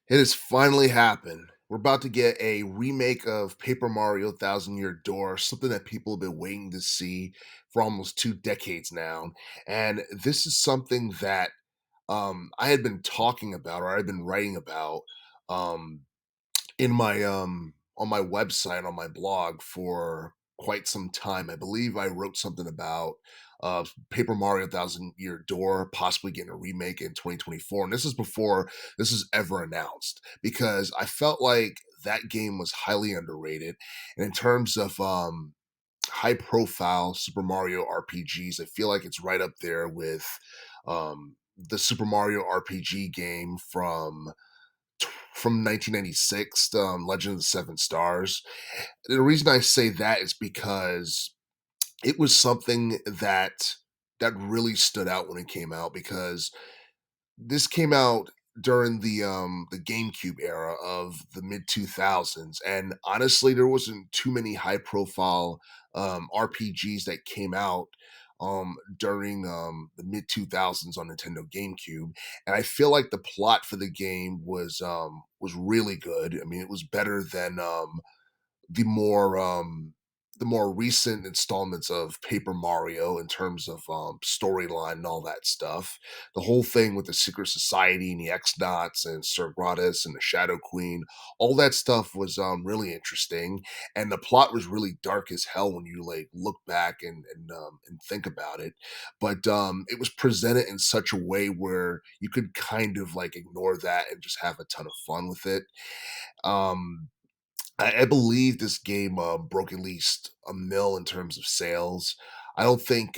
It has finally happened. We're about to get a remake of Paper Mario Thousand Year Door, something that people have been waiting to see for almost 2 decades now. And this is something that I had been talking about or I've been writing about um, in my on my website on my blog for quite some time. I believe I wrote something about Paper Mario Thousand Year Door possibly getting a remake in 2024, and this is before this is ever announced because I felt like that game was highly underrated, and in terms of high profile Super Mario RPGs, I feel like it's right up there with the Super Mario RPG game from 1996, Legend of the Seven Stars. The reason I say that is because it was something that really stood out when it came out because this came out during the GameCube era of the mid 2000s, and honestly there wasn't too many high profile RPGs that came out during the mid 2000s on Nintendo GameCube, and I feel like the plot for the game was really good. I mean, it was better than the more um the more recent installments of Paper Mario in terms of storyline and all that stuff. The whole thing with the Secret Society and the X-Knots and Sir Gratis and the Shadow Queen, all that stuff was really interesting, and the plot was really dark as hell when you like look back and think about it. But it was presented in such a way where you could kind of like ignore that and just have a ton of fun with it. Um, I believe this game broke at least a mil in terms of sales. I don't think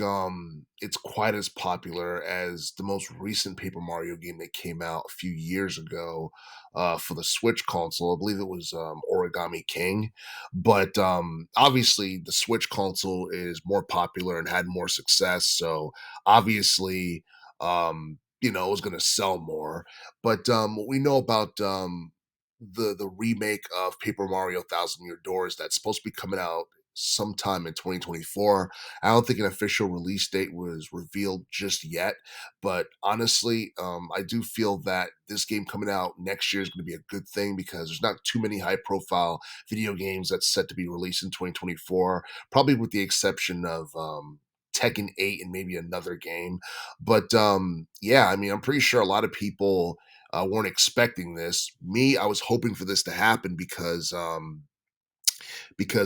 it's quite as popular as the most recent Paper Mario game that came out a few years ago for the Switch console. I believe it was Origami King. But obviously, the Switch console is more popular and had more success. So obviously, it was going to sell more. But what we know about the remake of Paper Mario Thousand Year Doors that's supposed to be coming out sometime in 2024. I don't think an official release date was revealed just yet, but honestly, I do feel that this game coming out next year is going to be a good thing because there's not too many high profile video games that's set to be released in 2024, probably with the exception of Tekken 8 and maybe another game. But yeah, I mean, I'm pretty sure a lot of people weren't expecting this. Me, I was hoping for this to happen because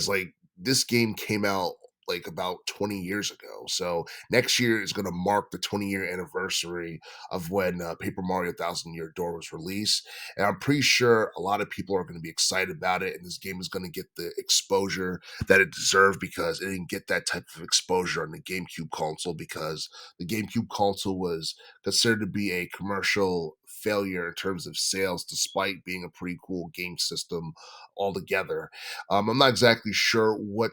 like this game came out like about 20 years ago. So next year is going to mark the 20-year anniversary of when Paper Mario Thousand Year Door was released. And I'm pretty sure a lot of people are going to be excited about it. And this game is going to get the exposure that it deserved because it didn't get that type of exposure on the GameCube console because the GameCube console was considered to be a commercial failure in terms of sales, despite being a pretty cool game system altogether. I'm not exactly sure what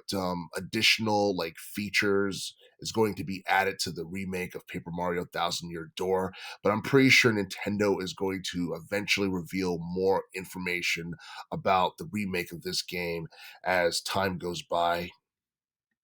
additional like features is going to be added to the remake of Paper Mario Thousand Year Door, but I'm pretty sure Nintendo is going to eventually reveal more information about the remake of this game as time goes by.